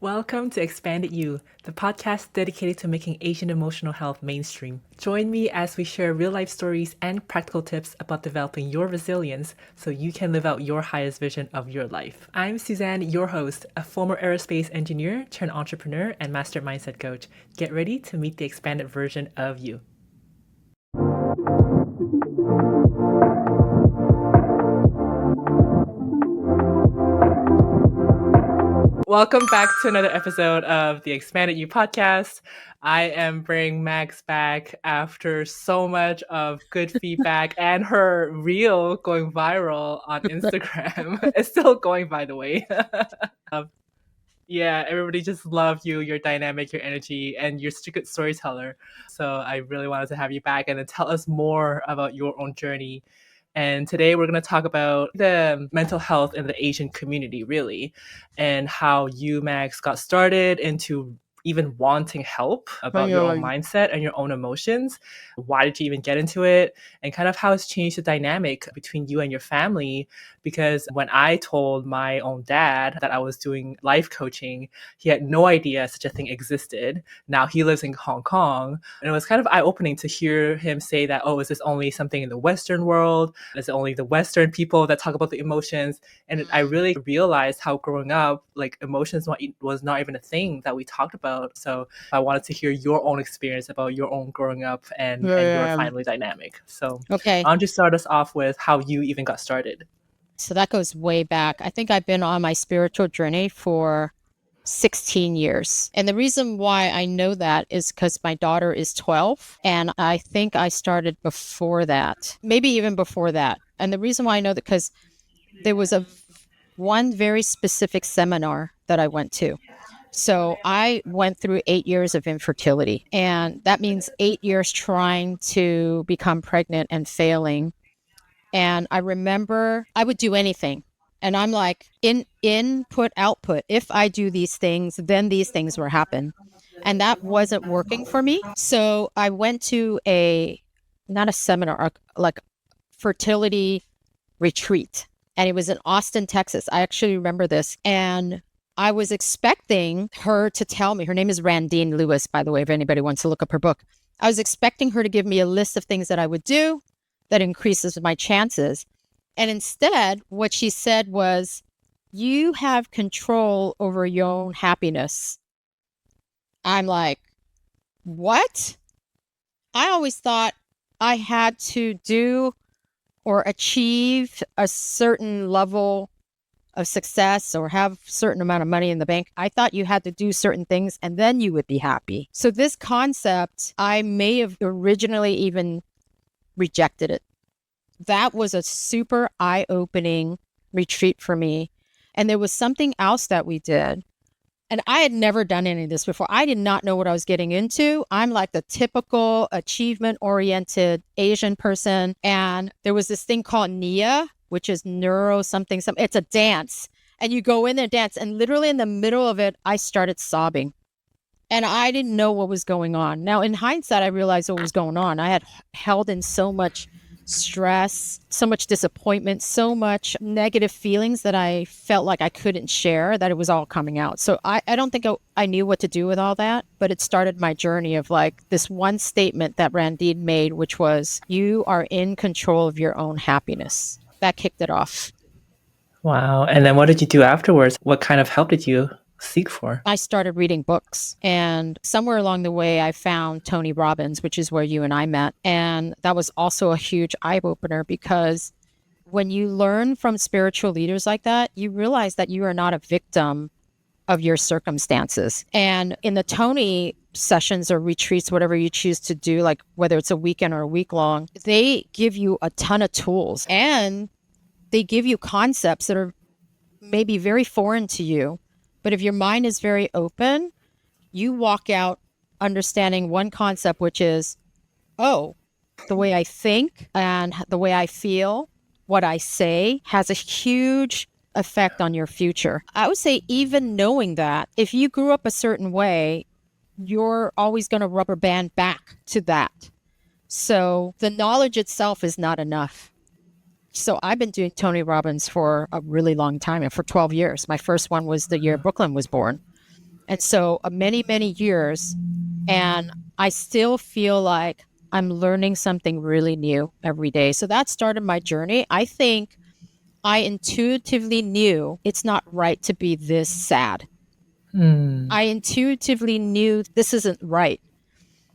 Welcome to Expanded You, the podcast dedicated to making Asian emotional health mainstream. Join me as we share real life stories and practical tips about developing your resilience so you can live out your highest vision of your life. I'm Suzanne, your host, a former aerospace engineer turned entrepreneur and master mindset coach. Get ready to meet the expanded version of you. Welcome back to another episode of the Expanded You podcast. I am bringing Max back after so much of good feedback and her reel going viral on Instagram. It's still going, by the way. Yeah, everybody just loved you, your dynamic, your energy, and you're such a good storyteller. So I really wanted to have you back and to tell us more about your own journey. And today we're going to talk about the mental health in the Asian community, really, and how you, Max, got started into even wanting help about your own mindset and your own emotions. Why did you even get into it? And kind of how it's changed the dynamic between you and your family. Because when I told my own dad that I was doing life coaching, he had no idea such a thing existed. Now he lives in Hong Kong. And it was kind of eye-opening to hear him say that, oh, is this only something in the Western world? Is it only the Western people that talk about the emotions? And I really realized how growing up, like emotions was not even a thing that we talked about. So I wanted to hear your own experience about your own growing up and your family dynamic. So Okay. why don't you start us off with how you even got started? So that goes way back. I think I've been on my spiritual journey for 16 years. And the reason why I know that is because my daughter is 12. And I think I started before that, maybe even before that. And the reason why I know that because there was one very specific seminar that I went to. So I went through 8 years of infertility. And that means 8 years trying to become pregnant and failing. And I remember I would do anything. And I'm like, input, output. If I do these things, then these things will happen. And that wasn't working for me. So I went to not a seminar, like fertility retreat. And it was in Austin, Texas. I actually remember this. And I was expecting her to tell me, her name is Randine Lewis, by the way, if anybody wants to look up her book. I was expecting her to give me a list of things that I would do that increases my chances. And instead, what she said was, you have control over your own happiness. I'm like, what? I always thought I had to do or achieve a certain level of success or have a certain amount of money in the bank. I thought you had to do certain things and then you would be happy. So this concept, I may have originally even rejected it. That was a super eye-opening retreat for me. And there was something else that we did. And I had never done any of this before. I did not know what I was getting into. I'm like the typical achievement-oriented Asian person. And there was this thing called NIA, which is neuro something. It's a dance. And you go in there and dance. And literally in the middle of it, I started sobbing. And I didn't know what was going on. Now, in hindsight, I realized what was going on. I had held in so much stress, so much disappointment, so much negative feelings that I felt like I couldn't share, that it was all coming out. So I don't think I knew what to do with all that, but it started my journey of like this one statement that Randine made, which was, you are in control of your own happiness. That kicked it off. Wow. And then what did you do afterwards? What kind of help did you seek for? I started reading books, and somewhere along the way I found Tony Robbins, which is where you and I met. And that was also a huge eye-opener, because when you learn from spiritual leaders like that, you realize that you are not a victim of your circumstances. And in the Tony sessions or retreats, whatever you choose to do, like whether it's a weekend or a week long, they give you a ton of tools, and they give you concepts that are maybe very foreign to you. But if your mind is very open, you walk out understanding one concept, which is, oh, the way I think and the way I feel, what I say has a huge effect on your future. I would say even knowing that, if you grew up a certain way, you're always going to rubber band back to that. So the knowledge itself is not enough. So I've been doing Tony Robbins for a really long time, and for 12 years. My first one was the year Brooklyn was born. And so many, many years, and I still feel like I'm learning something really new every day. So that started my journey. I think I intuitively knew it's not right to be this sad. Mm. I intuitively knew this isn't right.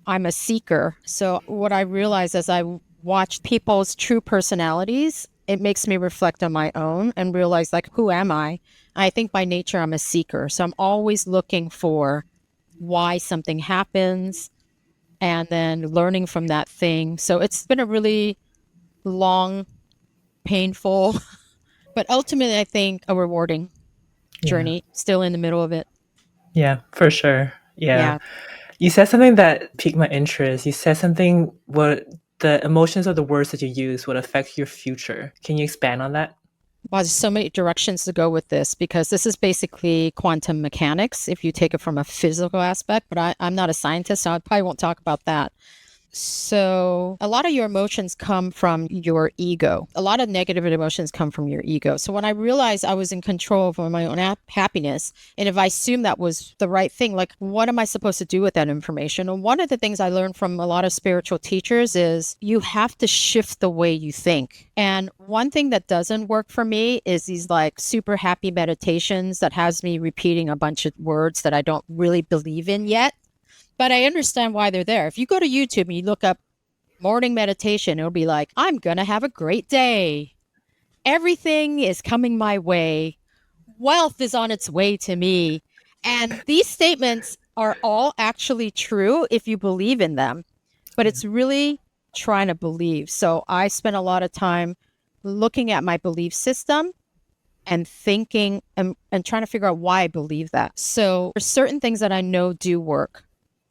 I'm a seeker. So what I realized as I watch people's true personalities, it makes me reflect on my own and realize, like, who am I? I think by nature I'm a seeker. So I'm always looking for why something happens and then learning from that thing. So it's been a really long, painful, but ultimately I think a rewarding Yeah. journey. Still in the middle of it. Yeah, for sure. Yeah. Yeah. You said something that piqued my interest. You said something what the emotions of the words that you use would affect your future. Can you expand on that? Wow, there's so many directions to go with this because this is basically quantum mechanics if you take it from a physical aspect, but I'm not a scientist, so I probably won't talk about that. So, a lot of your emotions come from your ego. A lot of negative emotions come from your ego. So, when I realized I was in control of my own happiness, and if I assumed that was the right thing, like, what am I supposed to do with that information? And one of the things I learned from a lot of spiritual teachers is you have to shift the way you think. And one thing that doesn't work for me is these like super happy meditations that has me repeating a bunch of words that I don't really believe in yet. But I understand why they're there. If you go to YouTube and you look up morning meditation, it'll be like, I'm going to have a great day. Everything is coming my way. Wealth is on its way to me. And these statements are all actually true if you believe in them, but it's really trying to believe. So I spent a lot of time looking at my belief system and thinking and trying to figure out why I believe that. So there's certain things that I know do work.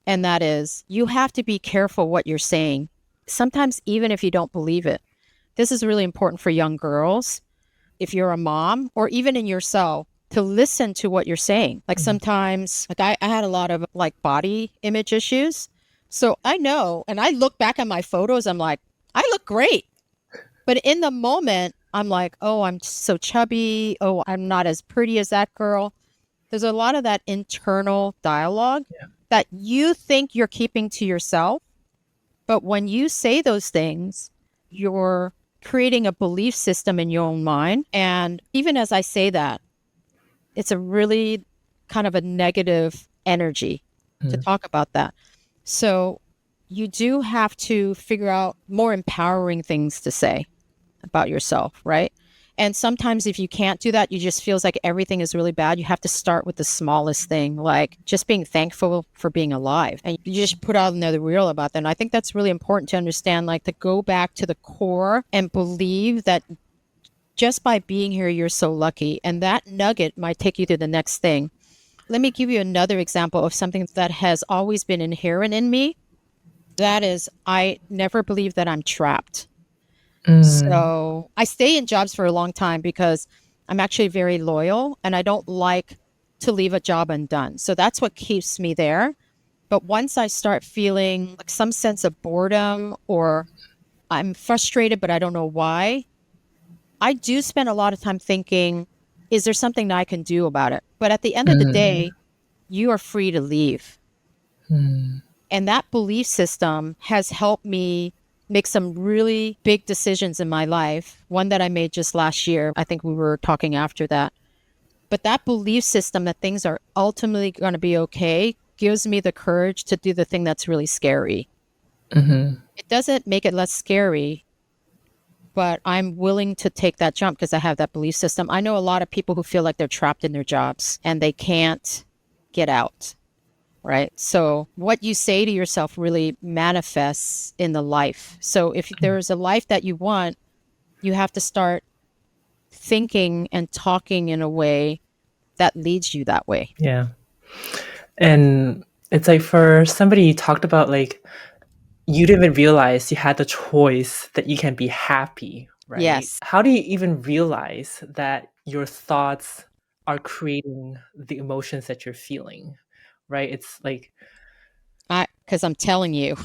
And that is, you have to be careful what you're saying. Sometimes, even if you don't believe it, this is really important for young girls. If you're a mom or even in yourself, to listen to what you're saying. Like sometimes, like I had a lot of like body image issues. So I know, and I look back at my photos, I'm like, I look great. But in the moment, I'm like, oh, I'm so chubby. Oh, I'm not as pretty as that girl. There's a lot of that internal dialogue that you think you're keeping to yourself. But when you say those things, you're creating a belief system in your own mind. And even as I say that, it's a really kind of a negative energy to Mm. talk about that. So you do have to figure out more empowering things to say about yourself, right? And sometimes if you can't do that, you just feels like everything is really bad. You have to start with the smallest thing, like just being thankful for being alive. And you just put out another reel about that. And I think that's really important to understand, like to go back to the core and believe that just by being here, you're so lucky. And that nugget might take you to the next thing. Let me give you another example of something that has always been inherent in me. That is, I never believe that I'm trapped. Mm. So I stay in jobs for a long time because I'm actually very loyal and I don't like to leave a job undone. So that's what keeps me there. But once I start feeling like some sense of boredom or I'm frustrated, but I don't know why, I do spend a lot of time thinking, is there something that I can do about it? But at the end of the Mm. day, you are free to leave. Mm. And that belief system has helped me make some really big decisions in my life. One that I made just last year. I think we were talking after that. But that belief system that things are ultimately going to be okay gives me the courage to do the thing that's really scary. Mhm. It doesn't make it less scary, but I'm willing to take that jump because I have that belief system. I know a lot of people who feel like they're trapped in their jobs and they can't get out. Right. So what you say to yourself really manifests in the life. So if there is a life that you want, you have to start thinking and talking in a way that leads you that way. Yeah. And it's like for somebody you talked about like you didn't even realize you had the choice that you can be happy, right? Yes. How do you even realize that your thoughts are creating the emotions that you're feeling, right? It's like Because I'm telling you,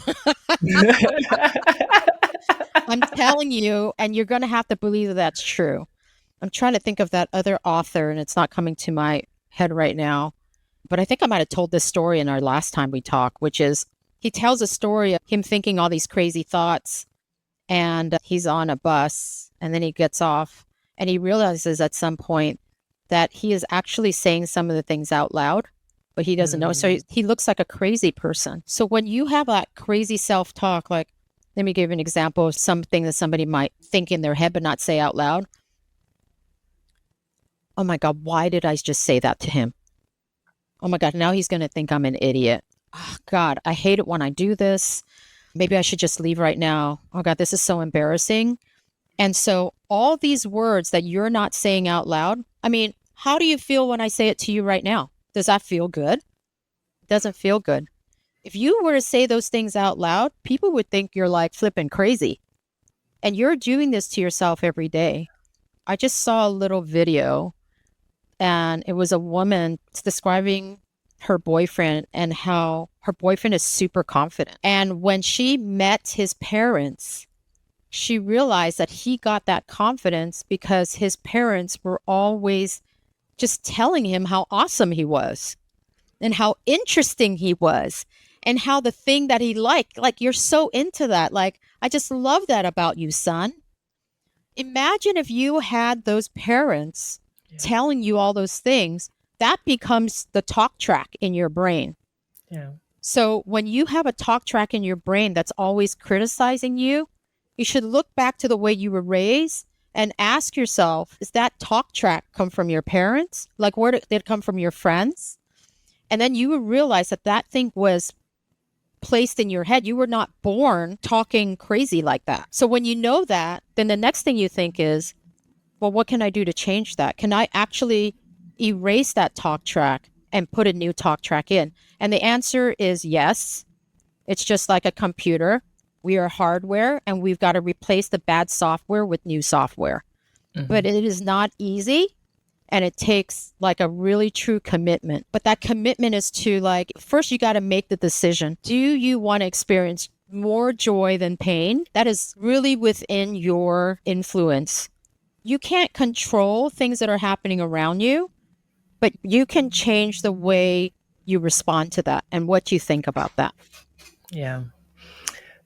I'm telling you, and you're going to have to believe that that's true. I'm trying to think of that other author, and it's not coming to my head right now. But I think I might have told this story in our last time we talked, which is he tells a story of him thinking all these crazy thoughts, and he's on a bus, and then he gets off and he realizes at some point that he is actually saying some of the things out loud, but he doesn't know. So he looks like a crazy person. So when you have that crazy self-talk, like, let me give you an example of something that somebody might think in their head but not say out loud. Oh my God, why did I just say that to him? Oh my God, now he's going to think I'm an idiot. Oh God, I hate it when I do this. Maybe I should just leave right now. Oh God, this is so embarrassing. And so all these words that you're not saying out loud, I mean, how do you feel when I say it to you right now? Does that feel good? It doesn't feel good. If you were to say those things out loud, people would think you're like flipping crazy. And you're doing this to yourself every day. I just saw a little video, and it was a woman describing her boyfriend and how her boyfriend is super confident. And when she met his parents, she realized that he got that confidence because his parents were always just telling him how awesome he was and how interesting he was and how the thing that he liked, like, you're so into that. Like, I just love that about you, son. Imagine if you had those parents telling you all those things. That becomes the talk track in your brain. Yeah. So when you have a talk track in your brain that's always criticizing you, you should look back to the way you were raised and ask yourself, is that talk track come from your parents? Like, where did it come from your friends? And then you will realize that that thing was placed in your head. You were not born talking crazy like that. So when you know that, then the next thing you think is, well, what can I do to change that? Can I actually erase that talk track and put a new talk track in? And the answer is yes. It's just like a computer. We are hardware, and we've got to replace the bad software with new software. But it is not easy, and it takes like a really true commitment. But that commitment is to, like, first you got to make the decision. Do you want to experience more joy than pain? That is really within your influence. You can't control things that are happening around you, but you can change the way you respond to that and what you think about that. Yeah.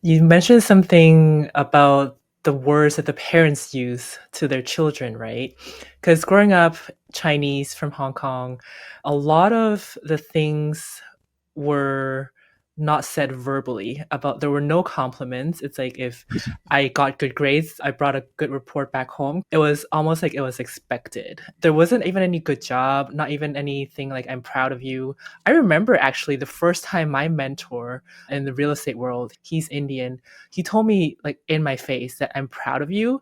You mentioned something about the words that the parents use to their children, right? Because growing up Chinese from Hong Kong, a lot of the things were not said verbally. About there were no compliments. It's like if I got good grades, I brought a good report back home. It was almost like it was expected. There wasn't even any good job, not even anything like I'm proud of you. I remember actually the first time my mentor in the real estate world, he's Indian, he told me like in my face that I'm proud of you.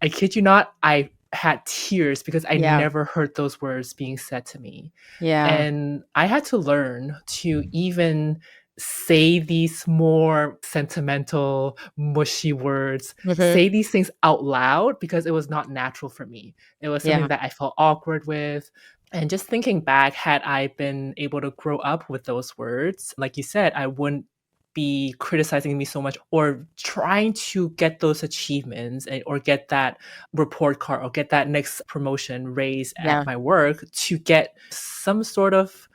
I kid you not, I had tears because I Yeah. never heard those words being said to me. Yeah. And I had to learn to even say these more sentimental, mushy words, say these things out loud because it was not natural for me. It was something Yeah. that I felt awkward with. And just thinking back, had I been able to grow up with those words, like you said, I wouldn't be criticizing me so much or trying to get those achievements or get that report card or get that next promotion raise Yeah. at my work to get some sort of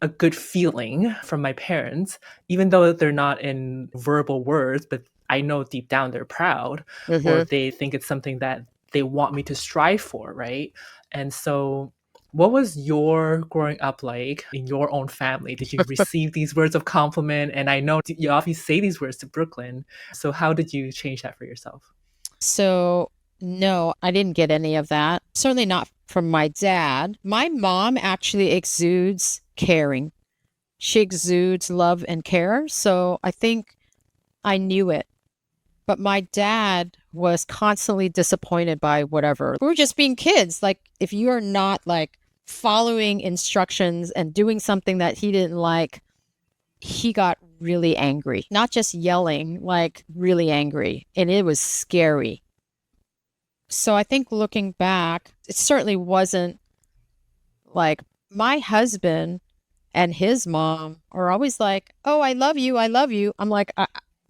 a good feeling from my parents, even though they're not in verbal words, but I know deep down they're proud or they think it's something that they want me to strive for, right? And so what was your growing up like in your own family? Did you receive these words of compliment? And I know you often say these words to Brooklyn. So how did you change that for yourself? So, no, I didn't get any of that. Certainly not from my dad. My mom actually exudes caring. She exudes love and care. So I think I knew it. But my dad was constantly disappointed by whatever. We were just being kids. Like, if you're not like following instructions and doing something that he didn't like, he got really angry. Not just yelling, like really angry. And it was scary. So I think looking back, it certainly wasn't like my husband and his mom are always like, oh, I love you. I love you. I'm like,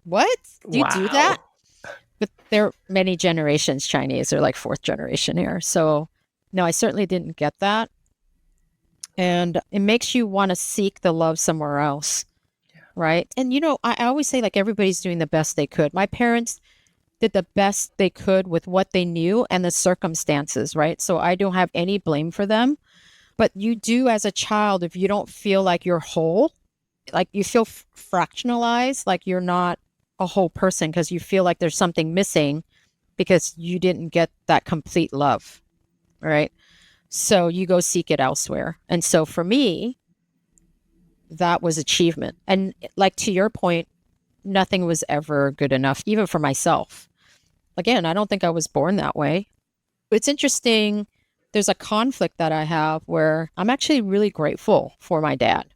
what? Do you do that? Wow. But they're many generations Chinese. They're like fourth generation here. So no, I certainly didn't get that. And it makes you want to seek the love somewhere else. Right. And, I always say like everybody's doing the best they could. My parents did the best they could with what they knew and the circumstances. Right. So I don't have any blame for them. But you do as a child, if you don't feel like you're whole, like you feel fractionalized, like you're not a whole person because you feel like there's something missing because you didn't get that complete love. Right. So you go seek it elsewhere. And so for me, that was achievement. And like to your point, nothing was ever good enough, even for myself. Again, I don't think I was born that way. It's interesting. There's a conflict that I have where I'm actually really grateful for my dad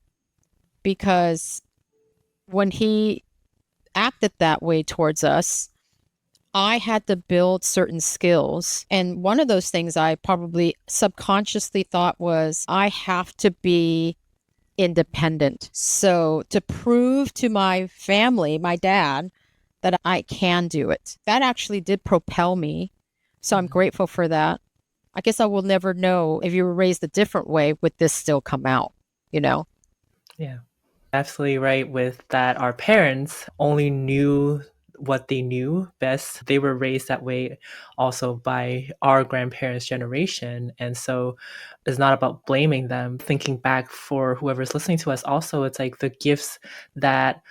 because when he acted that way towards us, I had to build certain skills. And one of those things I probably subconsciously thought was I have to be independent. So to prove to my family, my dad, that I can do it, that actually did propel me. So I'm grateful for that. I guess I will never know if you were raised a different way, would this still come out, Yeah. Absolutely right with that. Our parents only knew what they knew best. They were raised that way also by our grandparents' generation. And so it's not about blaming them. Thinking back for whoever's listening to us, also, it's like the gifts that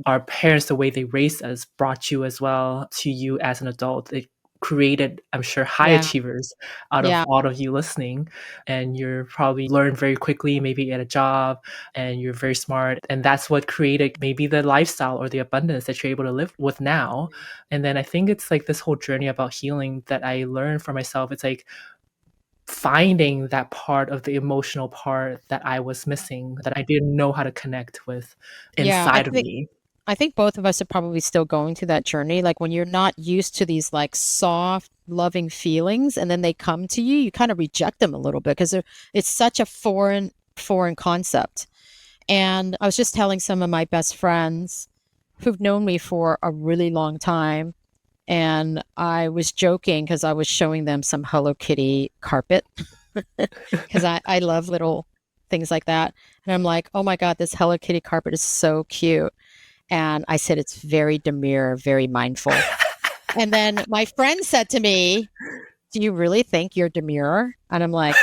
our parents, the way they raised us, brought you as well to you as an adult. It created, I'm sure, high Yeah. achievers out of Yeah. all of you listening. And you're probably learned very quickly, maybe at a job, and you're very smart. And that's what created maybe the lifestyle or the abundance that you're able to live with now. And then I think it's like this whole journey about healing that I learned for myself. It's like finding that part of the emotional part that I was missing, that I didn't know how to connect with Yeah. I inside of think me. I think both of us are probably still going through that journey. Like when you're not used to these like soft, loving feelings and then they come to you, you kind of reject them a little bit because it's such a foreign concept. And I was just telling some of my best friends who've known me for a really long time. And I was joking because I was showing them some Hello Kitty carpet because I love little things like that. And I'm like, oh my God, this Hello Kitty carpet is so cute. And I said, it's very demure, very mindful. And then my friend said to me, do you really think you're demure? And I'm like,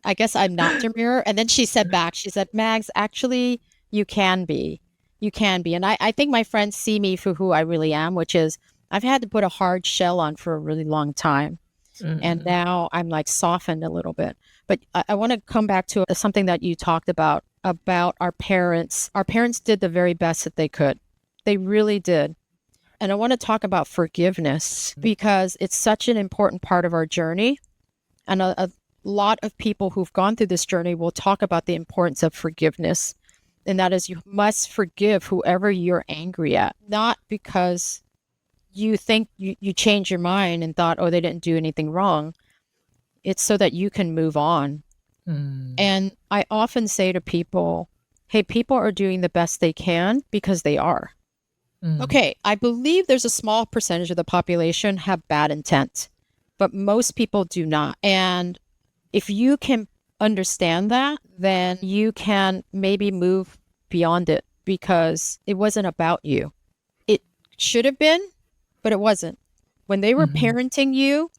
I guess I'm not demure. And then she said back, she said, Mags, actually, you can be. You can be. And I think my friends see me for who I really am, which is I've had to put a hard shell on for a really long time. And Mm. now I'm like softened a little bit. But I want to come back to something that you talked about our parents. Our parents did the very best that they could. They really did. And I want to talk about forgiveness because it's such an important part of our journey. And a lot of people who've gone through this journey will talk about the importance of forgiveness. And that is, you must forgive whoever you're angry at, not because you think you changed your mind and thought, oh, they didn't do anything wrong. It's so that you can move on. Mm. And I often say to people, hey, people are doing the best they can because they are. Mm. Okay, I believe there's a small percentage of the population have bad intent, but most people do not. And if you can understand that, then you can maybe move beyond it because it wasn't about you. It should have been, but it wasn't. When they were parenting you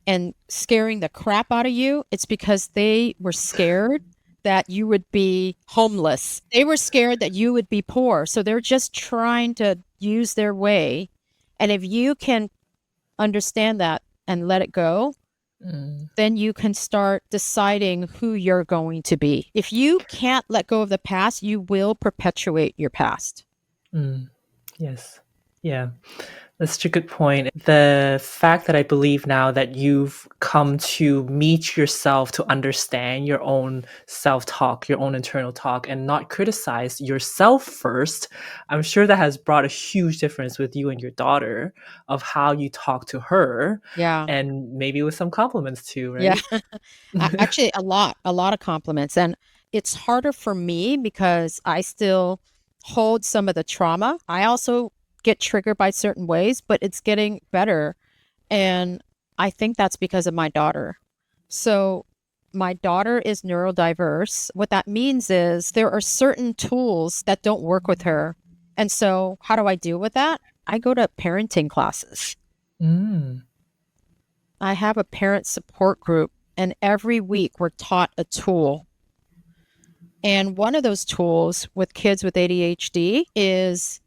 and scaring the crap out of you, it's because they were scared that you would be homeless. They were scared that you would be poor. So they're just trying to use their way. And if you can understand that and let it go, then you can start deciding who you're going to be. If you can't let go of the past, you will perpetuate your past. Yes. Yeah. That's such a good point. The fact that I believe now that you've come to meet yourself, to understand your own self-talk, your own internal talk, and not criticize yourself first, I'm sure that has brought a huge difference with you and your daughter of how you talk to her, Yeah. and maybe with some compliments too, Yeah. right? Actually, a lot of compliments. And it's harder for me because I still hold some of the trauma. I also get triggered by certain ways, but it's getting better. And I think that's because of my daughter. So My daughter is neurodiverse. What that means is there are certain tools that don't work with her. And so how do I deal with that? I go to parenting classes. Mm. I have a parent support group, and every week we're taught a tool. And one of those tools with kids with ADHD is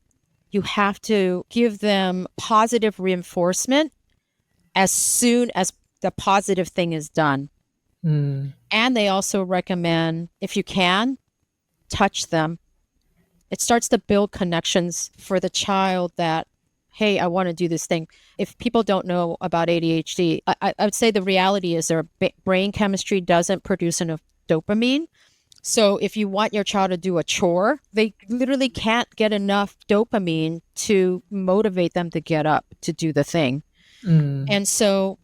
you have to give them positive reinforcement as soon as the positive thing is done. Mm. And they also recommend, if you can, touch them. It starts to build connections for the child that, hey, I want to do this thing. If people don't know about ADHD, I would say the reality is their brain chemistry doesn't produce enough dopamine. So if you want your child to do a chore, they literally can't get enough dopamine to motivate them to get up to do the thing. Mm. And so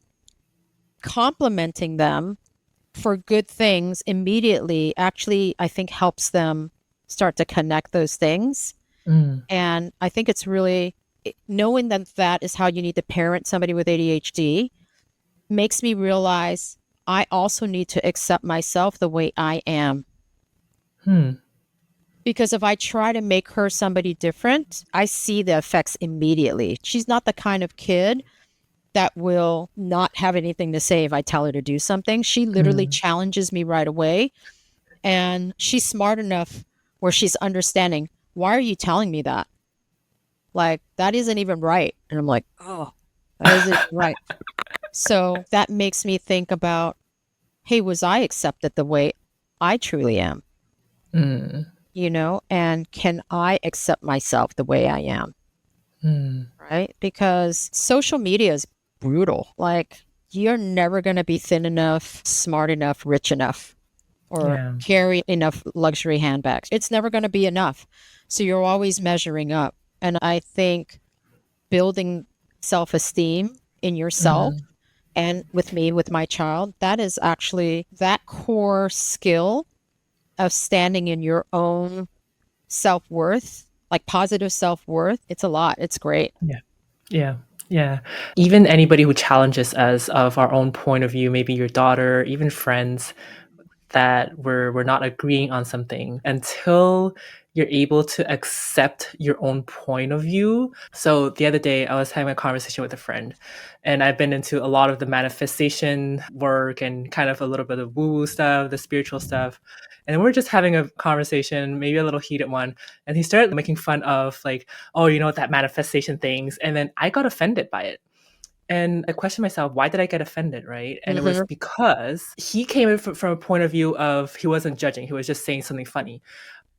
complimenting them for good things immediately actually, I think, helps them start to connect those things. Mm. And I think it's really knowing that that is how you need to parent somebody with ADHD makes me realize I also need to accept myself the way I am. Hmm. Because if I try to make her somebody different, I see the effects immediately. She's not the kind of kid that will not have anything to say if I tell her to do something. She literally challenges me right away. And she's smart enough where she's understanding, why are you telling me that? Like, that isn't even right. And I'm like, oh, that isn't right. So that makes me think about, hey, was I accepted the way I truly am? Mm. And can I accept myself the way I am? Mm. Right? Because social media is brutal. Like, you're never going to be thin enough, smart enough, rich enough, or Yeah. carry enough luxury handbags. It's never going to be enough. So you're always measuring up. And I think building self-esteem in yourself Mm. and with me, with my child, that is actually that core skill of standing in your own self-worth, like positive self-worth. It's a lot. It's great. Yeah. Yeah. Yeah. Even anybody who challenges us of our own point of view, maybe your daughter, even friends, that we're not agreeing on something until you're able to accept your own point of view. So the other day I was having a conversation with a friend, and I've been into a lot of the manifestation work and kind of a little bit of woo-woo stuff, the spiritual stuff. And we're just having a conversation, maybe a little heated one. And he started making fun of like, oh, that manifestation things. And then I got offended by it. And I questioned myself, why did I get offended, right? And it was Mm-hmm. because he came in from a point of view of he wasn't judging, he was just saying something funny.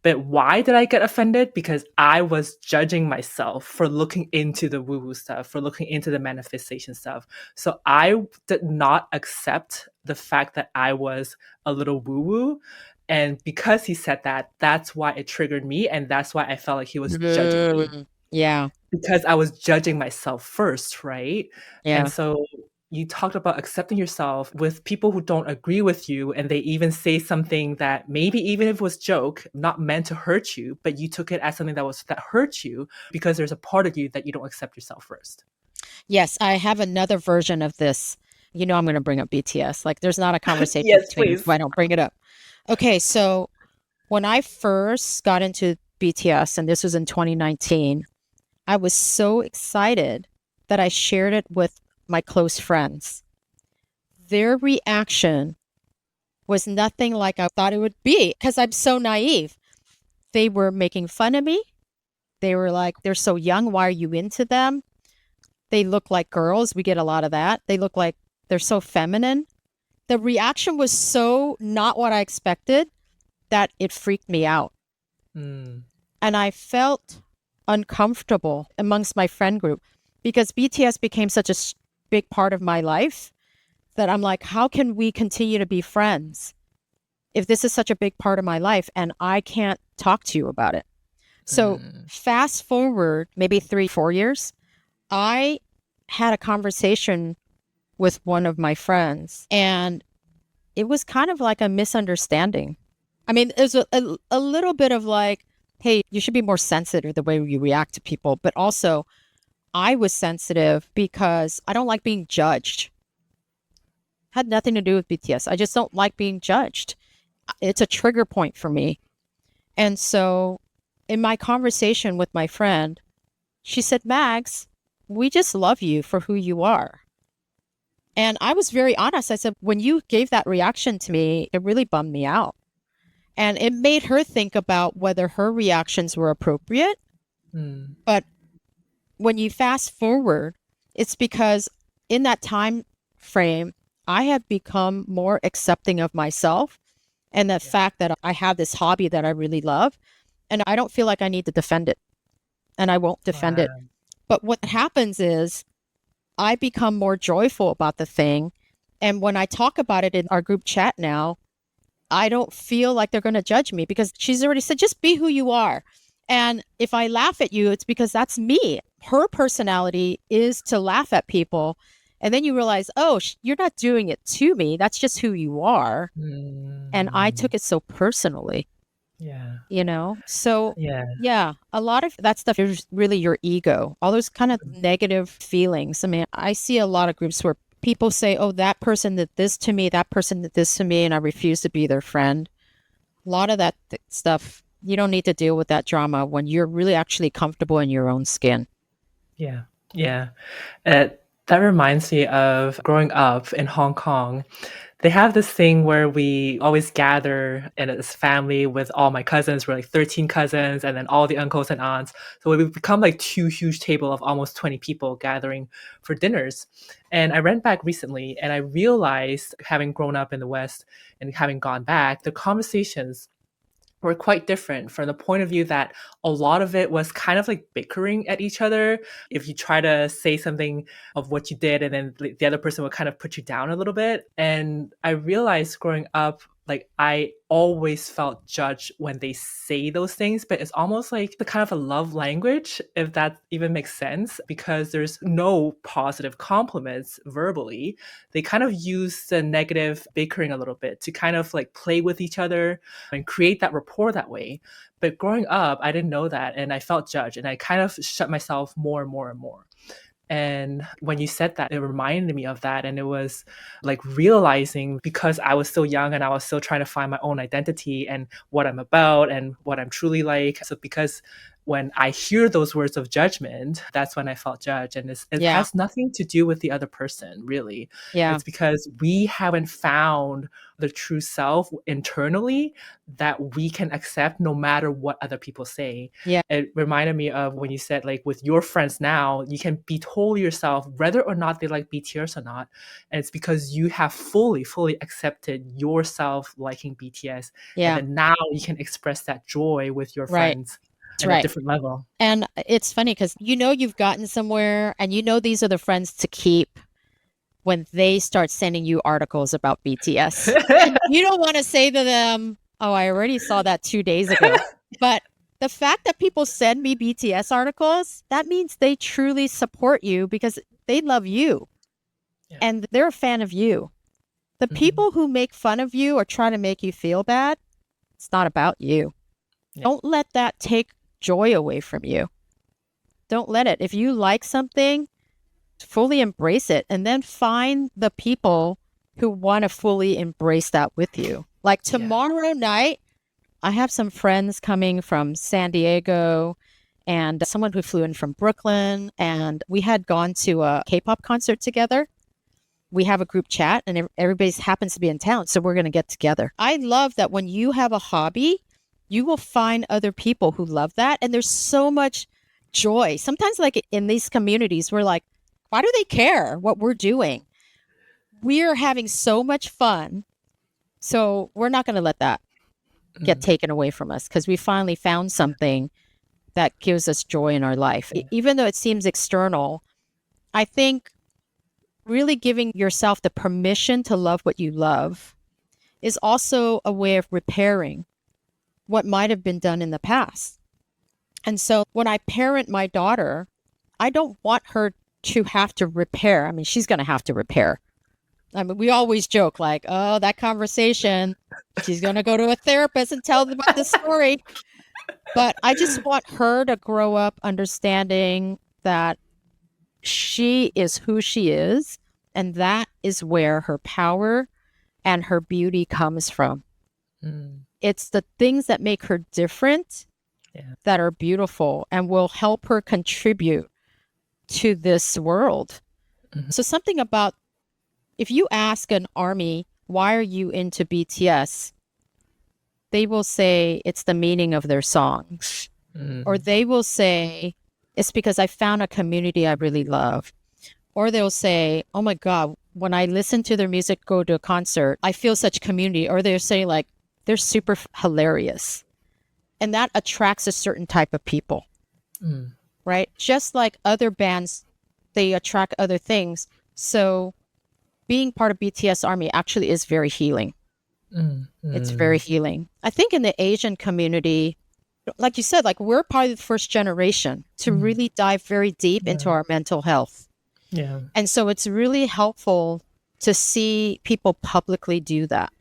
But why did I get offended? Because I was judging myself for looking into the woo-woo stuff, for looking into the manifestation stuff. So I did not accept the fact that I was a little woo-woo. And because he said that, that's why it triggered me. And that's why I felt like he was judging me, Yeah. because I was judging myself first, right? And Yeah. so you talked about accepting yourself with people who don't agree with you, and they even say something that maybe even if it was joke, not meant to hurt you, but you took it as something that hurt you because there's a part of you that you don't accept yourself first. Yes, I have another version of this. I'm going to bring up BTS. Like, there's not a conversation Yes, between us if please. I don't bring it up. Okay, so when I first got into BTS, and this was in 2019, I was so excited that I shared it with my close friends. Their reaction was nothing like I thought it would be because I'm so naive. They were making fun of me. They were like, they're so young. Why are you into them? They look like girls. We get a lot of that. They look like they're so feminine. The reaction was so not what I expected that it freaked me out. Mm. And I felt uncomfortable amongst my friend group because BTS became such a big part of my life that I'm like, how can we continue to be friends if this is such a big part of my life and I can't talk to you about it? So Mm. fast forward maybe 3-4 years, I had a conversation with one of my friends, and it was kind of like a misunderstanding. I mean, there's a little bit of like, hey, you should be more sensitive the way you react to people. But also, I was sensitive because I don't like being judged. Had nothing to do with BTS. I just don't like being judged. It's a trigger point for me. And so in my conversation with my friend, she said, Mags, we just love you for who you are. And I was very honest. I said, when you gave that reaction to me, it really bummed me out. And it made her think about whether her reactions were appropriate. But when you fast forward, it's because in that time frame, I have become more accepting of myself and the fact that I have this hobby that I really love. And I don't feel like I need to defend it. And I won't defend it. But what happens is I become more joyful about the thing. And when I talk about it in our group chat now, I don't feel like they're going to judge me because she's already said, just be who you are. And if I laugh at you, it's because that's me. Her personality is to laugh at people. And then you realize, oh, you're not doing it to me. That's just who you are. And I took it so personally. Yeah. You know? So, yeah, a lot of that stuff is really your ego. All those kind of negative feelings. I mean, I see a lot of groups where people say, oh, that person did this to me, that person did this to me, and I refuse to be their friend. A lot of that stuff, you don't need to deal with that drama when you're really actually comfortable in your own skin. Yeah. Yeah. That reminds me of growing up in Hong Kong. They have this thing where we always gather in this family with all my cousins. We're like 13 cousins and then all the uncles and aunts. So we've become like two huge table of almost 20 people gathering for dinners. And I went back recently and I realized, having grown up in the West and having gone back, the conversations were quite different from the point of view that a lot of it was kind of like bickering at each other. If you try to say something of what you did and then the other person would kind of put you down a little bit. And I realized growing up, like I always felt judged when they say those things, but it's almost like the kind of a love language, if that even makes sense, because there's no positive compliments verbally. They kind of use the negative bickering a little bit to kind of like play with each other and create that rapport that way. But growing up, I didn't know that and I felt judged and I kind of shut myself more and more and more. And when you said that, it reminded me of that. And it was like realizing, because I was still young and I was still trying to find my own identity and what I'm about and what I'm truly like. So because when I hear those words of judgment, that's when I felt judged. And it has nothing to do with the other person, really. Yeah. It's because we haven't found the true self internally that we can accept no matter what other people say. Yeah. It reminded me of when you said, like, with your friends now, you can be totally yourself, whether or not they like BTS or not. And it's because you have fully accepted yourself liking BTS. Yeah. And then now you can express that joy with your friends at a different level. And it's funny because you know you've gotten somewhere and you know these are the friends to keep when they start sending you articles about BTS. You don't want to say to them, oh, I already saw that 2 days ago. But the fact that people send me BTS articles, that means they truly support you because they love you. Yeah. And they're a fan of you. The people who make fun of you or try to make you feel bad, it's not about you. Yeah. Don't let that take joy away from you. Don't let it. If you like something, fully embrace it and then find the people who want to fully embrace that with you. Like tomorrow night, I have some friends coming from San Diego and someone who flew in from Brooklyn, and we had gone to a K-pop concert together. We have a group chat and everybody happens to be in town, so we're going to get together. I love that when you have a hobby, you will find other people who love that, and there's so much joy. Sometimes like in these communities, we're like, why do they care what we're doing? We're having so much fun. So we're not going to let that get taken away from us because we finally found something that gives us joy in our life. Even though it seems external, I think really giving yourself the permission to love what you love is also a way of repairing what might have been done in the past. And so when I parent my daughter, I don't want her to have to repair. I mean, she's going to have to repair. I mean, we always joke like, oh, that conversation, she's going to go to a therapist and tell them about the story. But I just want her to grow up understanding that she is who she is And that is where her power and her beauty comes from. It's the things that make her different that are beautiful and will help her contribute to this world. So something about, if you ask an army, why are you into BTS? They will say it's the meaning of their songs. Or they will say, it's because I found a community I really love. Or they'll say, oh my God, when I listen to their music, go to a concert, I feel such community. Or they'll say like, they're super hilarious. And that attracts a certain type of people, right? Just like other bands, they attract other things. So being part of BTS Army actually is very healing. It's very healing. I think in the Asian community, like you said, like we're probably the first generation to really dive very deep into our mental health. Yeah. And so it's really helpful to see people publicly do that,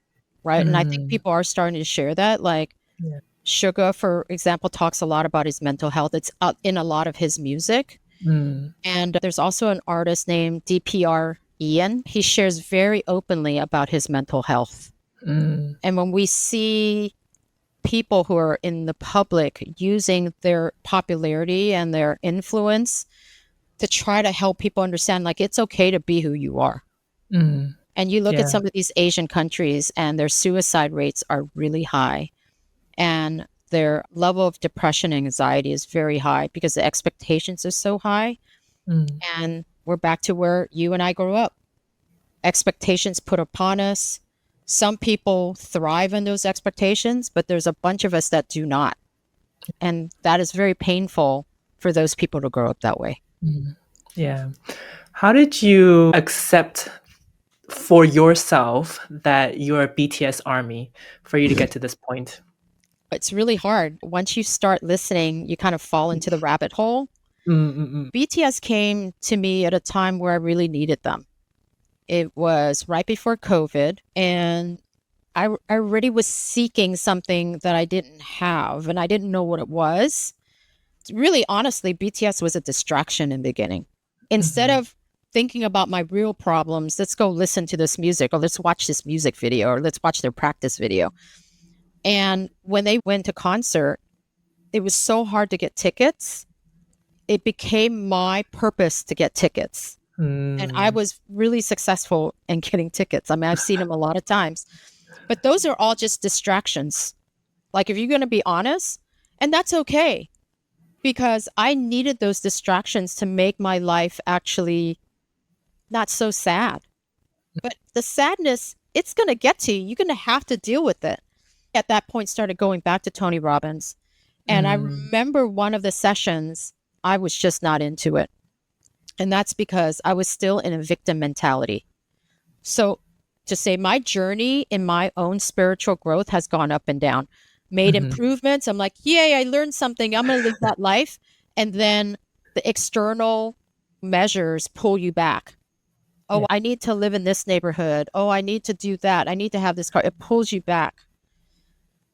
right? And I think people are starting to share that. Like Suga, for example, talks a lot about his mental health. It's in a lot of his music. And there's also an artist named DPR Ian. He shares very openly about his mental health. And when we see people who are in the public using their popularity and their influence to try to help people understand, like, it's okay to be who you are. And you look at some of these Asian countries and their suicide rates are really high. And their level of depression and anxiety is very high because the expectations are so high. And we're back to where you and I grew up. Expectations put upon us. Some people thrive in those expectations, but there's a bunch of us that do not. And that is very painful for those people to grow up that way. Yeah. How did you accept for yourself that you're a BTS army for you to get to this point? It's really hard. Once you start listening, you kind of fall into the rabbit hole. BTS came to me at a time where I really needed them. It was right before COVID, and I already was seeking something that I didn't have, and I didn't know what it was. Really, honestly, BTS was a distraction in the beginning. Instead of thinking about my real problems, let's go listen to this music, or let's watch this music video, or let's watch their practice video. And when they went to concert, it was so hard to get tickets. It became my purpose to get tickets. And I was really successful in getting tickets. I mean, I've seen them a lot of times. But those are all just distractions. Like, if you're going to be honest, and that's okay. Because I needed those distractions to make my life actually not so sad. But the sadness, it's going to get to you. You're going to have to deal with it. At that point, started going back to Tony Robbins. And I remember one of the sessions, I was just not into it. And that's because I was still in a victim mentality. So to say my journey in my own spiritual growth has gone up and down, made improvements. I'm like, yay, I learned something. I'm going to live that life. And then the external measures pull you back. Oh, I need to live in this neighborhood. Oh, I need to do that. I need to have this car. It pulls you back.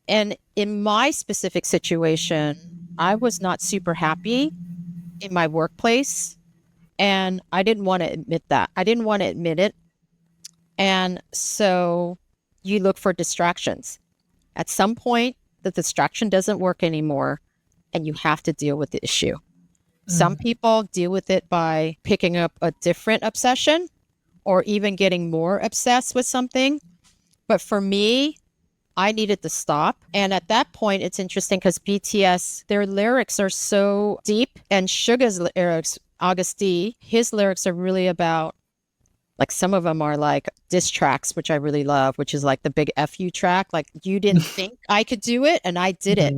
And in my specific situation, I was not super happy in my workplace. And I didn't want to admit that. I didn't want to admit it. And so you look for distractions. At some point, the distraction doesn't work anymore, and you have to deal with the issue. Some people deal with it by picking up a different obsession or even getting more obsessed with something. But for me, I needed to stop. And at that point, it's interesting because BTS, their lyrics are so deep, and Suga's lyrics, August D, his lyrics are really about, like, some of them are like diss tracks, which I really love, which is like the big F you track. Like, you didn't think I could do it, and I did it.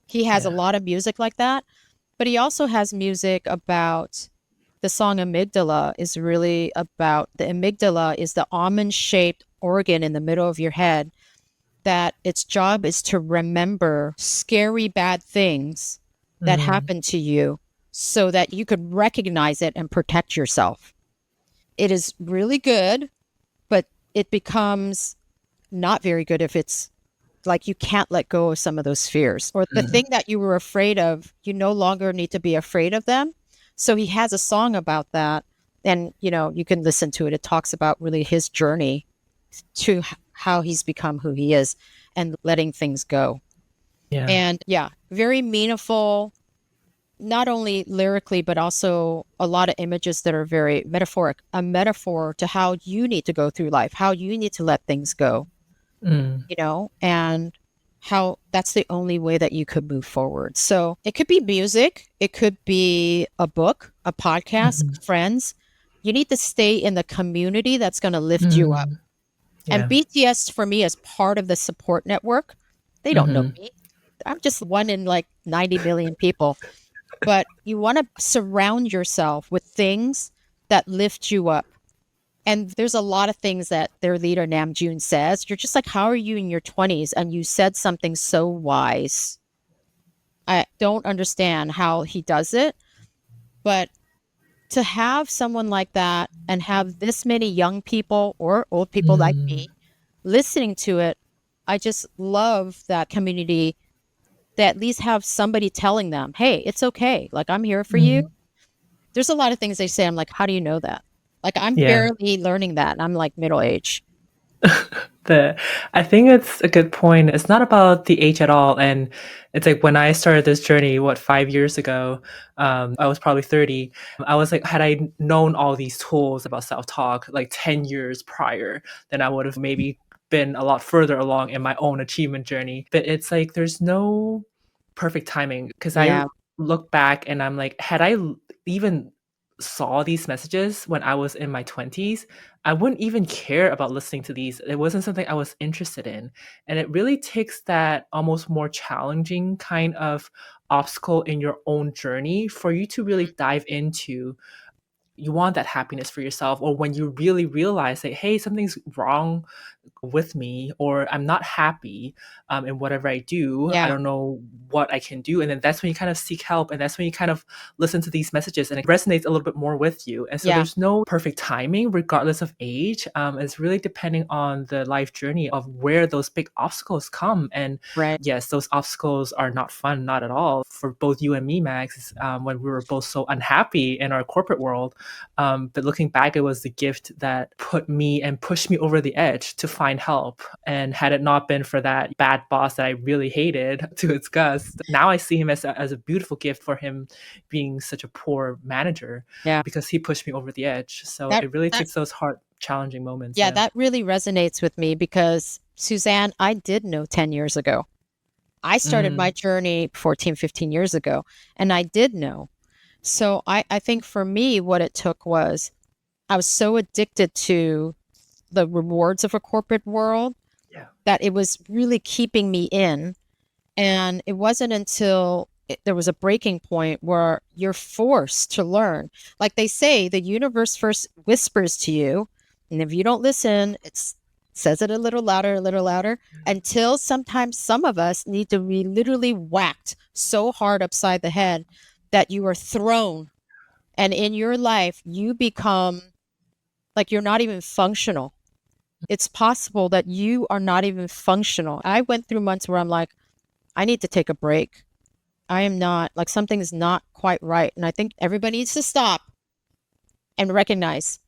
He has a lot of music like that. But he also has music about, the song Amygdala is really about, the amygdala is the almond-shaped organ in the middle of your head that its job is to remember scary, bad things that happened to you so that you could recognize it and protect yourself. It is really good, but it becomes not very good if it's like you can't let go of some of those fears, or the thing that you were afraid of, you no longer need to be afraid of them. So he has a song about that. And, you can listen to it. It talks about really his journey to how he's become who he is and letting things go. Yeah. And yeah, very meaningful, not only lyrically, but also a lot of images that are very metaphoric, a metaphor to how you need to go through life, how you need to let things go, Mm. and how that's the only way that you could move forward. So it could be music, it could be a book, a podcast, Mhm. friends. You need to stay in the community that's going to lift you up. Mm. And Yeah. BTS for me is part of the support network. They don't know Mhm. me. I'm just one in like 90 million people. But you want to surround yourself with things that lift you up. And there's a lot of things that their leader Namjoon says. You're just like, how are you in your 20s? And you said something so wise. I don't understand how he does it, but to have someone like that and have this many young people or old people like Mm. me listening to it, I just love that community that at least have somebody telling them, hey, it's okay. Like, I'm here for you. Mm. There's a lot of things they say. I'm like, how do you know that? Like, I'm Yeah. barely learning that. And I'm like middle age. the I think it's a good point. It's not about the age at all. And it's like when I started this journey, 5 years ago, I was probably 30. I was like, had I known all these tools about self-talk like 10 years prior, then I would have maybe been a lot further along in my own achievement journey. But it's like there's no perfect timing because I Yeah. look back and I'm like, had I even saw these messages when I was in my 20s, I wouldn't even care about listening to these. It wasn't something I was interested in. And it really takes that almost more challenging kind of obstacle in your own journey for you to really dive into. You want that happiness for yourself, or when you really realize that, hey, something's wrong with me, or I'm not happy in whatever I do. I Yeah. don't know what I can do. And then that's when you kind of seek help. And that's when you kind of listen to these messages and it resonates a little bit more with you. And so Yeah. there's no perfect timing, regardless of age. It's really depending on the life journey of where those big obstacles come. And Right. yes, those obstacles are not fun, not at all. For both you and me, Max, when we were both so unhappy in our corporate world. But looking back, it was the gift that put me and pushed me over the edge to find help. And had it not been for that bad boss that I really hated to its gust, now I see him as a beautiful gift for him being such a poor manager Yeah. because he pushed me over the edge. So That, it really that, takes those hard, challenging moments. yeah, Yeah. that really resonates with me because Suzanne, I did know 10 years ago. I started my Mm, journey 14, 15 years ago, and I did know. So I think for me, what it took was I was so addicted to the rewards of a corporate world yeah. that it was really keeping me in. And it wasn't until there was a breaking point where you're forced to learn. Like they say, the universe first whispers to you. And if you don't listen, it says it a little louder, until sometimes some of us need to be literally whacked so hard upside the head that you are thrown. And in your life, you become like you're not even functional. It's possible that you are not even functional. I went through months where I'm like, I need to take a break. I am not, like, something is not quite right. And I think everybody needs to stop and recognize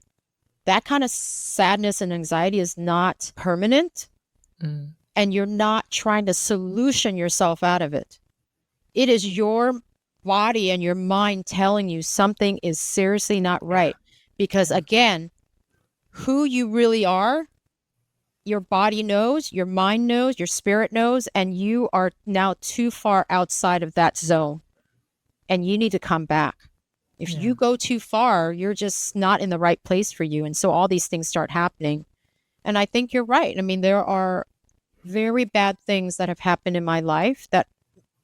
that kind of sadness and anxiety is not permanent. Mm, And you're not trying to solution yourself out of it. It is your body and your mind telling you something is seriously not yeah. right. Because Yeah. again, who you really are, your body knows, your mind knows, your spirit knows, and you are now too far outside of that zone and you need to come back. If Yeah. you go too far, you're just not in the right place for you. And so all these things start happening. And I think you're right. I mean, there are very bad things that have happened in my life that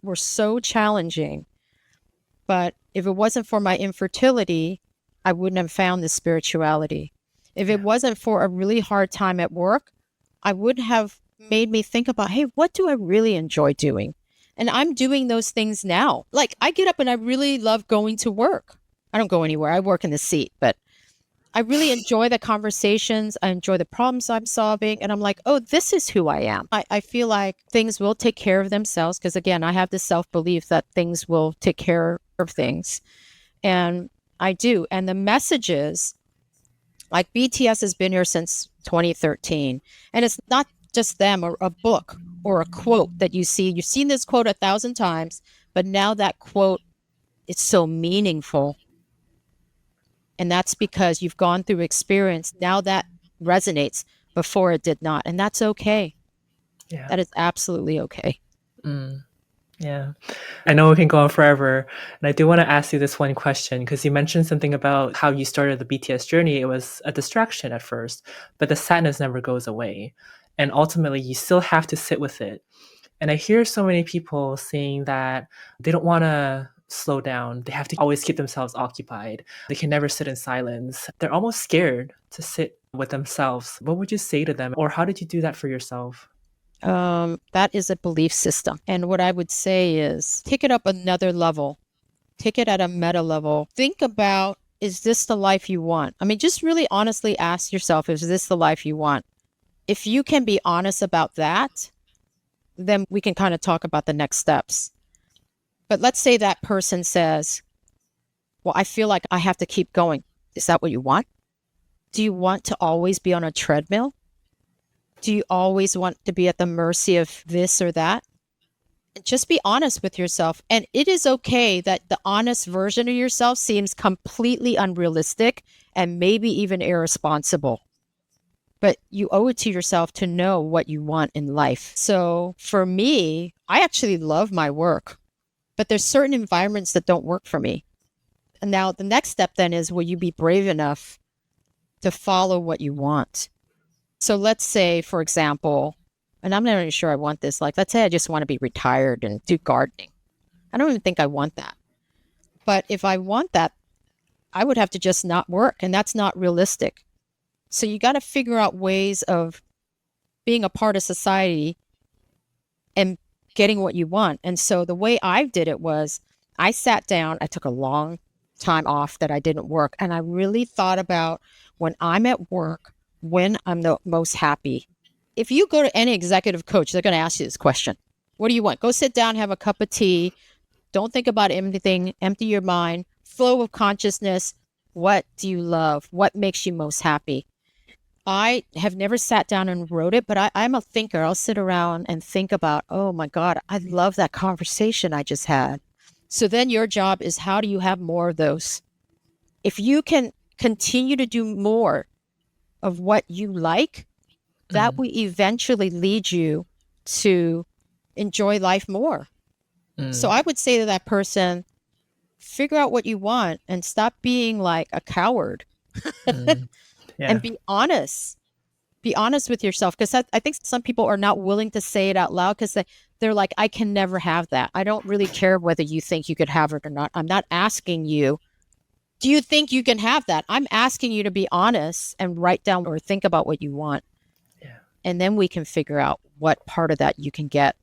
were so challenging. But if it wasn't for my infertility, I wouldn't have found this spirituality. If it Yeah. wasn't for a really hard time at work, I would have made me think about, hey, what do I really enjoy doing? And I'm doing those things now. Like I get up and I really love going to work. I don't go anywhere. I work in the seat, but I really enjoy the conversations. I enjoy the problems I'm solving. And I'm like, oh, this is who I am. I feel like things will take care of themselves. Because again, I have this self belief that things will take care of things. And I do. And the messages Like BTS has been here since 2013. And it's not just them or a book or a quote that you see. You've seen this quote 1,000 times, but now that quote is so meaningful. And that's because you've gone through experience. Now that resonates. Before it did not. And that's okay. Yeah. That is absolutely okay. Yeah. I know we can go on forever. And I do want to ask you this one question because you mentioned something about how you started the BTS journey. It was a distraction at first, but the sadness never goes away. And ultimately, you still have to sit with it. And I hear so many people saying that they don't want to slow down. They have to always keep themselves occupied. They can never sit in silence. They're almost scared to sit with themselves. What would you say to them? Or how did you do that for yourself? That is a belief system. And what I would say is take it up another level, take it at a meta level. Think about, is this the life you want? I mean, just really honestly ask yourself, is this the life you want? If you can be honest about that, then we can kind of talk about the next steps. But let's say that person says, well, I feel like I have to keep going. Is that what you want? Do you want to always be on a treadmill? Do you always want to be at the mercy of this or that? Just be honest with yourself. And it is okay that the honest version of yourself seems completely unrealistic and maybe even irresponsible. But you owe it to yourself to know what you want in life. So for me, I actually love my work, but there's certain environments that don't work for me. And now the next step then is, will you be brave enough to follow what you want? So let's say, for example, and I'm not even sure I want this, like, let's say I just want to be retired and do gardening. I don't even think I want that. But if I want that, I would have to just not work, and that's not realistic. So you got to figure out ways of being a part of society and getting what you want. And so the way I did it was I sat down, I took a long time off that I didn't work, and I really thought about when I'm at work, when I'm the most happy. If you go to any executive coach, they're going to ask you this question. What do you want? Go sit down, have a cup of tea. Don't think about anything. Empty your mind. Flow of consciousness. What do you love? What makes you most happy? I have never sat down and wrote it, but I'm a thinker. I'll sit around and think about, oh my God, I love that conversation I just had. So then your job is, how do you have more of those? If you can continue to do more of what you like, that will eventually lead you to enjoy life more. So I would say to that person, figure out what you want and stop being like a coward. Yeah. And be honest. Be honest with yourself. Because I think some people are not willing to say it out loud because they're like, I can never have that. I don't really care whether you think you could have it or not. I'm not asking you, do you think you can have that? I'm asking you to be honest and write down or think about what you want. Yeah. And then we can figure out what part of that you can get.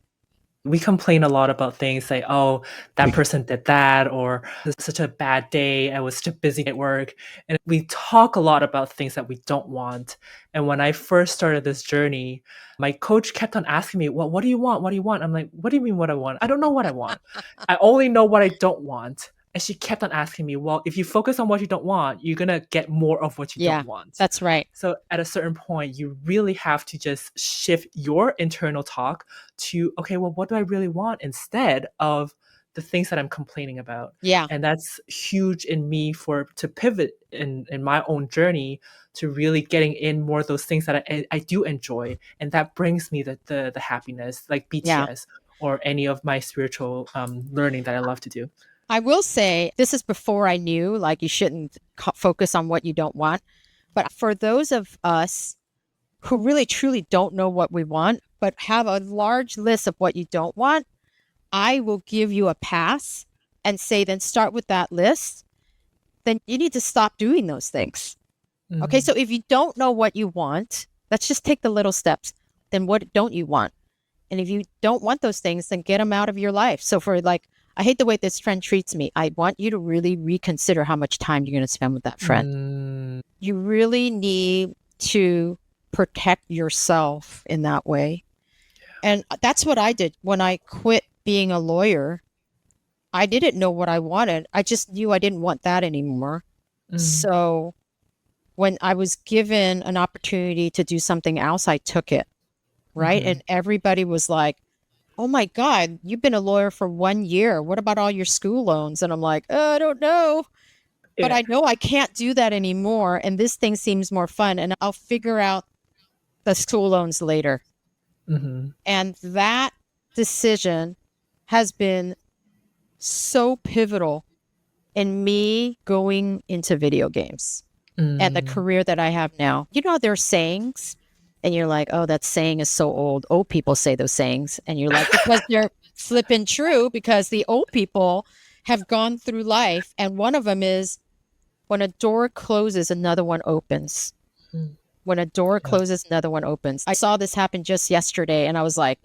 We complain a lot about things like, oh, that person did that, or it's such a bad day. I was such busy at work. And we talk a lot about things that we don't want. And when I first started this journey, my coach kept on asking me, well, what do you want? What do you want? I'm like, what do you mean what I want? I don't know what I want. I only know what I don't want. And she kept on asking me, well, if you focus on what you don't want, you're going to get more of what you don't want. That's right. So at a certain point, you really have to just shift your internal talk to, okay, well, what do I really want instead of the things that I'm complaining about? Yeah. And that's huge in me to pivot in my own journey to really getting in more of those things that I do enjoy. And that brings me the happiness, like BTS or any of my spiritual learning that I love to do. I will say, this is before I knew, like, you shouldn't focus on what you don't want. But for those of us who really truly don't know what we want, but have a large list of what you don't want, I will give you a pass and say, then start with that list. Then you need to stop doing those things. Mm-hmm. Okay, so if you don't know what you want, let's just take the little steps. Then what don't you want? And if you don't want those things, then get them out of your life. So for like, I hate the way this friend treats me. I want you to really reconsider how much time you're going to spend with that friend. You really need to protect yourself in that way. And that's what I did when I quit being a lawyer. I didn't know what I wanted. I just knew I didn't want that anymore. So When I was given an opportunity to do something else, I took it, right? Mm-hmm. And everybody was like, oh my God, you've been a lawyer for 1 year. What about all your school loans? And I'm like, I don't know. But Yeah. I know I can't do that anymore. And this thing seems more fun. And I'll figure out the school loans later. Mm-hmm. And that decision has been so pivotal in me going into video games and the Mm. career that I have now. You know, there are sayings, and you're like, oh, that saying is so old. Old people say those sayings. And you're like, because they're flipping true, because the old people have gone through life. And one of them is, when a door closes, another one opens. Mm. When a door Yeah. closes, another one opens. I saw this happen just yesterday, and I was like,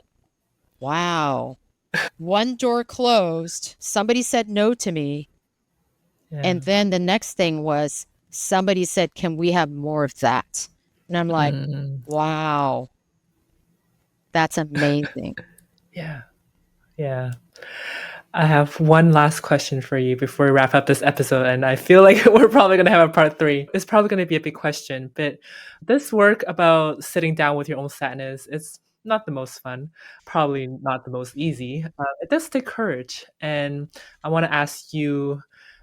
wow. One door closed, somebody said no to me. Yeah. And then the next thing was, somebody said, can we have more of that? And I'm like, Mm. wow, that's amazing. Yeah. Yeah. I have one last question for you before we wrap up this episode, and I feel like we're probably going to have a part three. It's probably going to be a big question, but this work about sitting down with your own sadness, it's not the most fun, probably not the most easy. It does take courage, and I want to ask you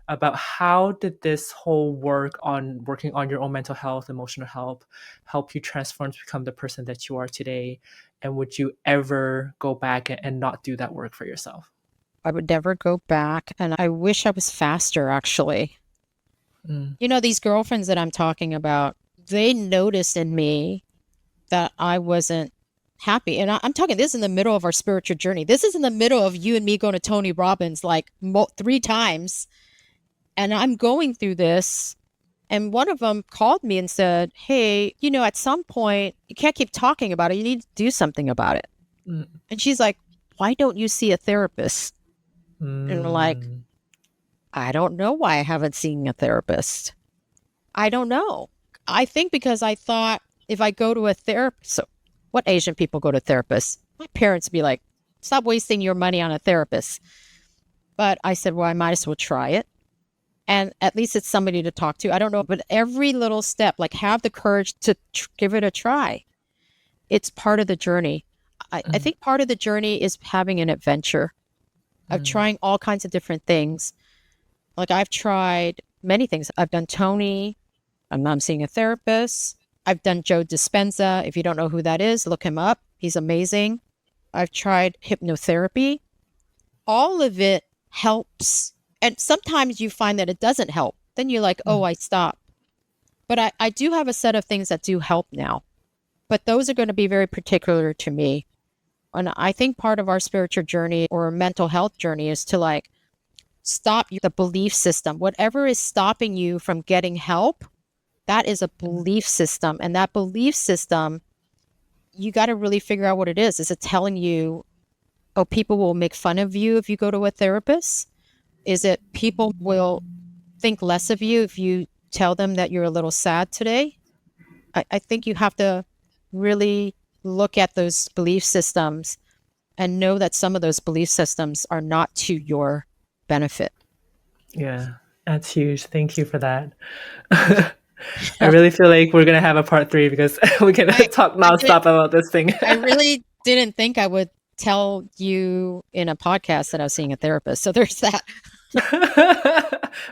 about how did this whole work on working on your own mental health, emotional health, help you transform to become the person that you are today, and would you ever go back and not do that work for yourself? I would never go back. And I wish I was faster, actually. Mm. You know, these girlfriends that I'm talking about, they noticed in me that I wasn't happy. And I'm talking this in the middle of our spiritual journey. This is in the middle of you and me going to Tony Robbins like 3 times. And I'm going through this. And one of them called me and said, hey, you know, at some point, you can't keep talking about it. You need to do something about it. Mm. And she's like, why don't you see a therapist? And we're like, Mm. I don't know why I haven't seen a therapist. I don't know. I think because I thought if I go to a therapist, so what Asian people go to therapists? My parents be like, stop wasting your money on a therapist. But I said, well, I might as well try it. And at least it's somebody to talk to. I don't know, but every little step, like have the courage to give it a try. It's part of the journey. I Mm. think part of the journey is having an adventure of Mm. trying all kinds of different things. Like I've tried many things. I've done Tony. I'm seeing a therapist. I've done Joe Dispenza. If you don't know who that is, look him up. He's amazing. I've tried hypnotherapy. All of it helps. And sometimes you find that it doesn't help. Then you're like, oh, Mm. I stop. But I do have a set of things that do help now. But those are going to be very particular to me. And I think part of our spiritual journey or mental health journey is to like stop the belief system. Whatever is stopping you from getting help, that is a belief system. And that belief system, you got to really figure out what it is. Is it telling you, oh, people will make fun of you if you go to a therapist? Is it people will think less of you if you tell them that you're a little sad today? I think you have to really look at those belief systems and know that some of those belief systems are not to your benefit. Yeah, that's huge. Thank you for that. I really feel like we're gonna have a part three because we can I, talk I did. nonstop about this thing. I really didn't think I would tell you in a podcast that I was seeing a therapist. So there's that.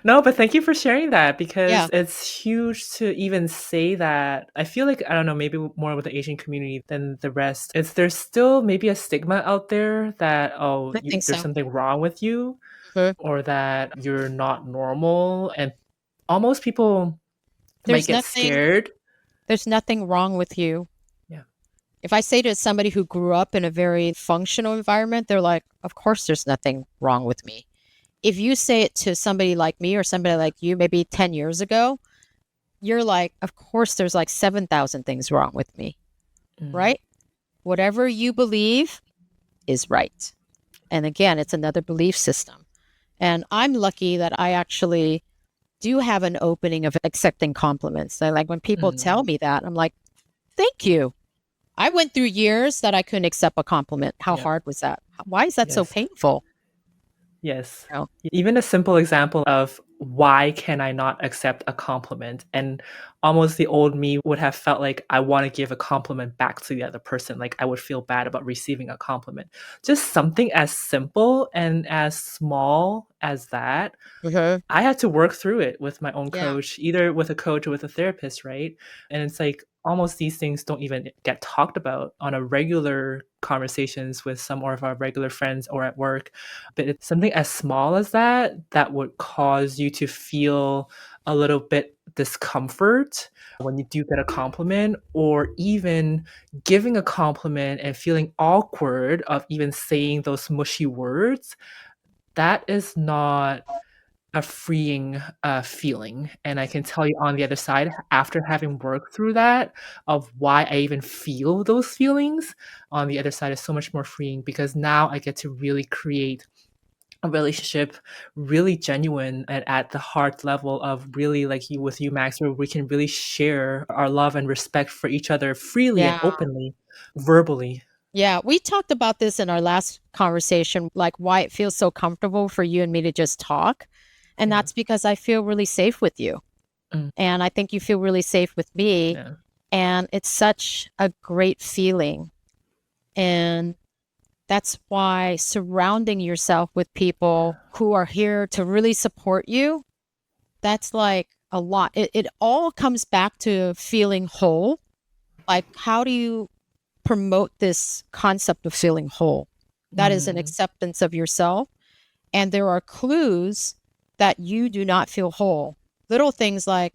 No, but thank you for sharing that because Yeah, it's huge to even say that. I feel like, I don't know, maybe more with the Asian community than the rest. It's there's still maybe a stigma out there that, oh, I think there's so. something wrong with you Mhm. or that you're not normal. And almost people might There's get nothing. scared. There's nothing wrong with you. Yeah. If I say to somebody who grew up in a very functional environment, they're like, "Of course, there's nothing wrong with me." If you say it to somebody like me or somebody like you, maybe 10 years ago, you're like, "Of course, there's like 7,000 things wrong with me." Mm. Right? Whatever you believe is right. And again, it's another belief system. And I'm lucky that I actually do have an opening of accepting compliments. So like when people tell Mm. me that, I'm like, thank you. I went through years that I couldn't accept a compliment. How Yep. hard was that? Why is that so Yes. painful? Yes. You know? Even a simple example of why can I not accept a compliment? And almost the old me would have felt like I want to give a compliment back to the other person. Like I would feel bad about receiving a compliment. Just something as simple and as small as that. Mhm. I had to work through it with my own Yeah. coach, either with a coach or with a therapist, right? And it's like almost these things don't even get talked about on a regular conversations with some of our regular friends or at work. But it's something as small as that that would cause you to feel a little bit discomfort when you do get a compliment, or even giving a compliment and feeling awkward of even saying those mushy words. That is not a freeing, feeling, and I can tell you on the other side, after having worked through that, of why I even feel those feelings, on the other side is so much more freeing because now I get to really create a relationship, really genuine and at the heart level of really like you with you, Max, where we can really share our love and respect for each other freely and Yeah. openly, verbally. Yeah, we talked about this in our last conversation, like why it feels so comfortable for you and me to just talk. And Yeah. that's because I feel really safe with you. Mm, And I think you feel really safe with me. yeah. And it's such a great feeling. And that's why surrounding yourself with people who are here to really support you, that's like a lot. It all comes back to feeling whole. Like, how do you promote this concept of feeling whole? That is an Mm, acceptance of yourself. And there are clues that you do not feel whole. Little things like,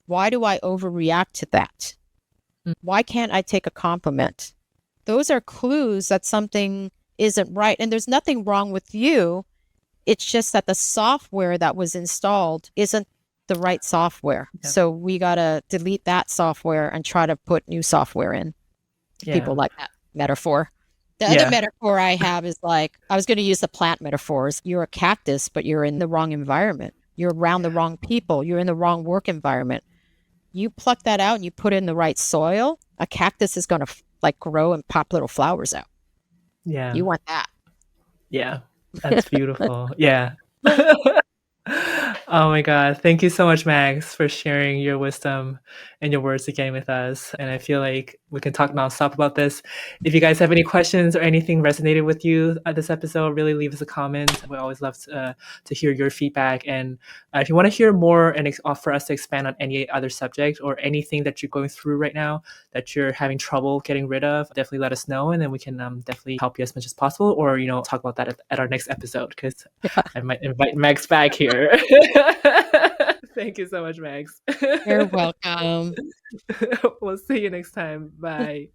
why do I overreact to that? mm, Why can't I take a compliment? Those are clues that something isn't right. And there's nothing wrong with you. It's just that the software that was installed isn't the right software. yeah. So we got to delete that software and try to put new software in. Yeah. People like that metaphor. The other Yeah. metaphor I have is like, I was going to use the plant metaphors. You're a cactus, but you're in the wrong environment. You're around the wrong people. You're in the wrong work environment. You pluck that out and you put it in the right soil, a cactus is going to like grow and pop little flowers out. Yeah. You want that. Yeah. That's beautiful. Yeah. Oh my god. Thank you so much, Max, for sharing your wisdom and your words again with us. And I feel like we can talk nonstop about this. If you guys have any questions or anything resonated with you at this episode, really leave us a comment. We always love to hear your feedback. And if you want to hear more and for us to expand on any other subject or anything that you're going through right now that you're having trouble getting rid of, definitely let us know, and then we can definitely help you as much as possible, or talk about that at our next episode because I might invite Max back here. Thank you so much, Max. You're welcome. We'll see you next time. Bye.